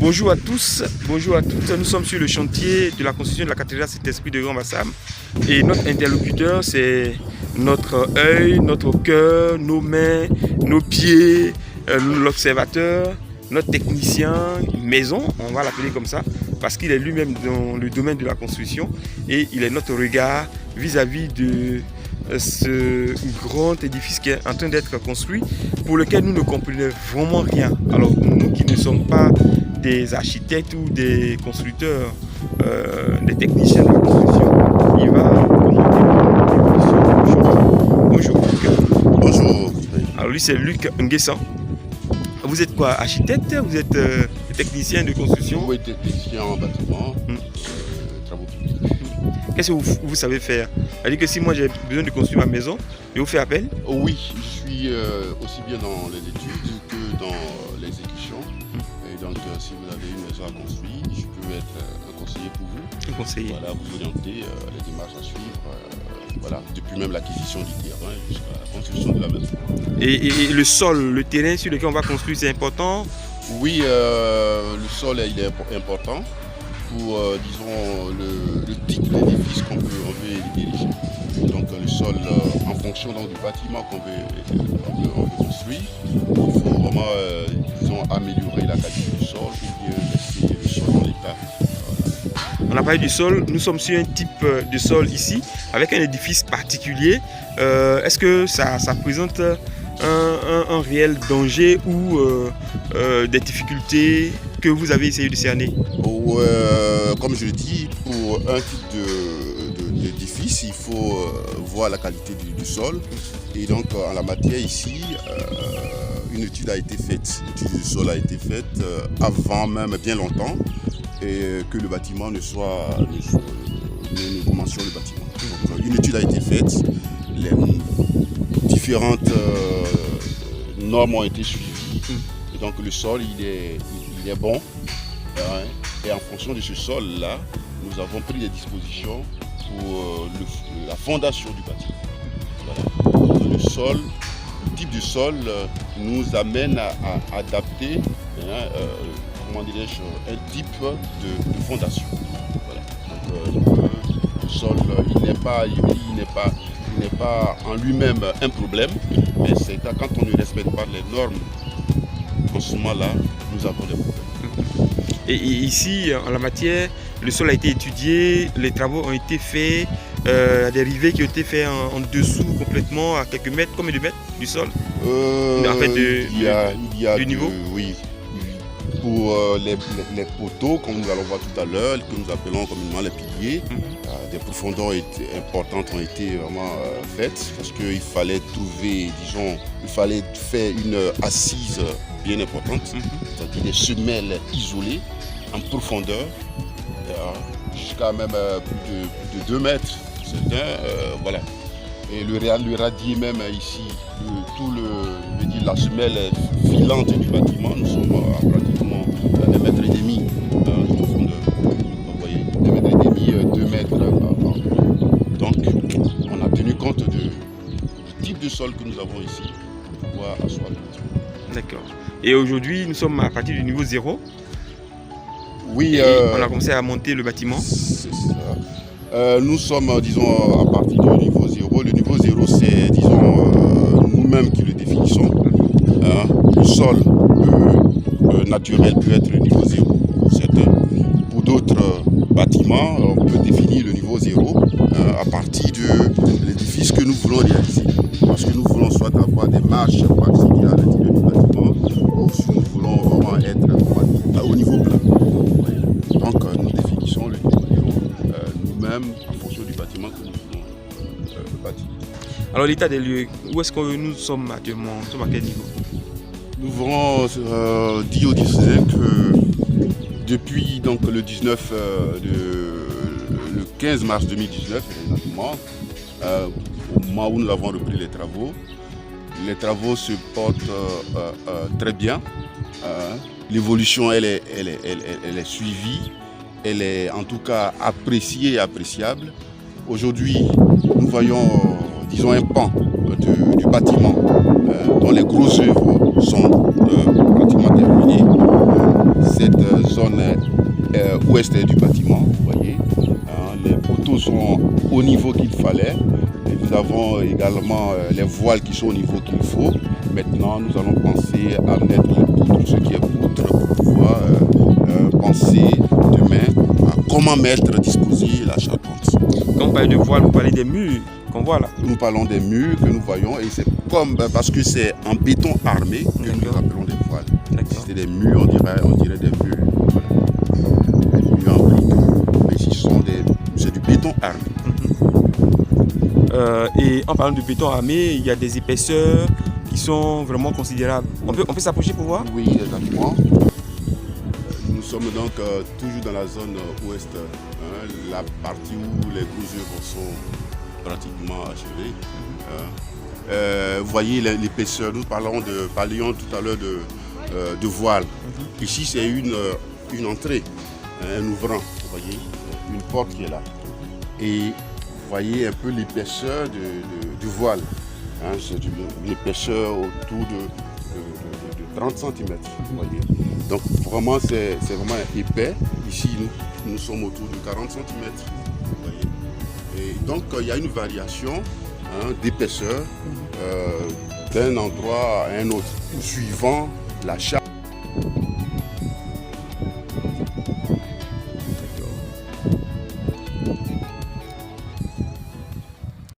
Bonjour à tous, bonjour à toutes. Nous sommes sur le chantier de la construction de la cathédrale Saint-Esprit de Grand Bassam. Et notre interlocuteur, c'est notre œil, notre cœur, nos mains, nos pieds, l'observateur, notre technicien maison, on va l'appeler comme ça, parce qu'il est lui-même dans le domaine de la construction et il est notre regard vis-à-vis de ce grand édifice qui est en train d'être construit, pour lequel nous ne comprenons vraiment rien. Alors nous qui ne sommes pas des architectes ou des constructeurs, des techniciens de la construction, il va commenter. Bonjour. Bonjour. Alors lui c'est Luc Nguessan. Vous êtes quoi, architecte? Vous êtes technicien de construction? Oui, technicien en bâtiment, travaux publics. Qu'est-ce que vous savez faire? C'est-à-dire que si moi j'ai besoin de construire ma maison, je vous fais appel? Oui, je suis aussi bien dans les études que dans l'exécution. Et donc, si vous avez une maison à construire, je peux être un conseiller pour vous. Un conseiller. Voilà, vous orienter les démarches à suivre. Voilà, depuis même l'acquisition du terrain jusqu'à la construction de la maison. Et le sol, le terrain sur lequel on va construire, c'est important? Oui, le sol il est important pour, disons, le type d'édifice qu'on veut ériger. Donc le sol, en fonction donc, du bâtiment qu'on veut construire, il faut vraiment, disons, améliorer la qualité du sol ou bien laisser le sol dans l'état. On a parlé du sol, nous sommes sur un type de sol ici, avec un édifice particulier. Est-ce que ça présente un réel danger ou des difficultés que vous avez essayé de cerner? Comme je le dis, pour un type d'édifice, il faut voir la qualité du sol. Et donc, en la matière ici, une étude a été faite. L'étude du sol a été faite avant même, bien longtemps, et que le bâtiment ne mentionne le bâtiment. Donc, une étude a été faite, les différentes normes ont été suivies, et donc le sol il est bon, et en fonction de ce sol là, nous avons pris des dispositions pour la fondation du bâtiment. Voilà. Donc, le type de sol nous amène à adapter, comment dirais-je, un type de fondation. Voilà. Donc, le sol il n'est pas en lui-même un problème, mais c'est quand on ne respecte pas les normes, en ce moment-là, nous avons des problèmes. Et ici, en la matière, le sol a été étudié, les travaux ont été faits, des rivets qui ont été faits en dessous complètement, à quelques mètres, combien de mètres du sol? En fait, du niveau? Oui. Pour les poteaux, comme nous allons voir tout à l'heure, que nous appelons communément les piliers, des profondeurs importantes ont été vraiment faites, parce qu'il fallait trouver, disons, il fallait faire une assise bien importante, c'est-à-dire des semelles isolées en profondeur, jusqu'à même plus de 2 mètres, certains, voilà. Et le radier même ici, la semelle filante du bâtiment, nous sommes à pratiquement 1,5 mètre de profondeur. Vous voyez, 1,5 mètre, 2 mètres. Donc, on a tenu compte du type de sol que nous avons ici pour pouvoir asseoir le bâtiment. D'accord. Et aujourd'hui, nous sommes à partir du niveau 0. Oui. On a commencé à monter le bâtiment. C'est ça. Nous sommes, disons, à partir du niveau 0. Le niveau 0, c'est, disons, nous-mêmes qui le définissons. Le sol naturel peut être le niveau 0 pour certains. Pour d'autres bâtiments, on peut définir le niveau 0 à partir de l'édifice que nous voulons réaliser. Parce que nous voulons soit avoir des marches pour accéder à l'intérieur du bâtiment, ou si nous voulons vraiment être au niveau plat. Donc nous définissons le niveau 0 nous-mêmes en fonction du bâtiment que nous voulons bâtir. Alors l'état des lieux, où est-ce que nous sommes actuellement? Nous sommes à quel niveau? Nous voulons dire aux diocésains que depuis donc, le 15 mars 2019, exactement, au moment où nous avons repris les travaux se portent très bien. L'évolution elle est suivie, elle est en tout cas appréciée et appréciable. Aujourd'hui, nous voyons, disons, un pan du bâtiment dont les grosses œuvres sont pratiquement terminées. Cette zone ouest du bâtiment, vous voyez. Les poteaux sont au niveau qu'il fallait. Et nous avons également les voiles qui sont au niveau qu'il faut. Maintenant, nous allons penser à mettre les poutres, ce qui est poutre, pour pouvoir penser demain à comment mettre, disposer la charpente. Quand vous parlez de voiles, vous parlez des murs qu'on voit là. Nous parlons des murs que nous voyons et c'est comme parce que c'est en béton armé que nous appelons des voiles. Si c'était des murs, on dirait des murs. Voilà. Des murs en briques. Mais ici, c'est du béton armé. Et en parlant de béton armé, il y a des épaisseurs qui sont vraiment considérables. On peut s'approcher pour voir? Oui, exactement. Nous sommes donc toujours dans la zone ouest, la partie où les gros œuvres sont pratiquement achevées. Vous voyez l'épaisseur, nous parlions tout à l'heure de voile. Ici, c'est une entrée, un ouvrant, vous voyez, une porte qui est là. Et vous voyez un peu l'épaisseur du voile. C'est une épaisseur autour de 30 cm. Vous voyez. Donc vraiment, c'est vraiment épais. Ici, nous sommes autour de 40 cm. Vous voyez. Et donc, il y a une variation d'épaisseur d'un endroit à un autre, suivant la charge.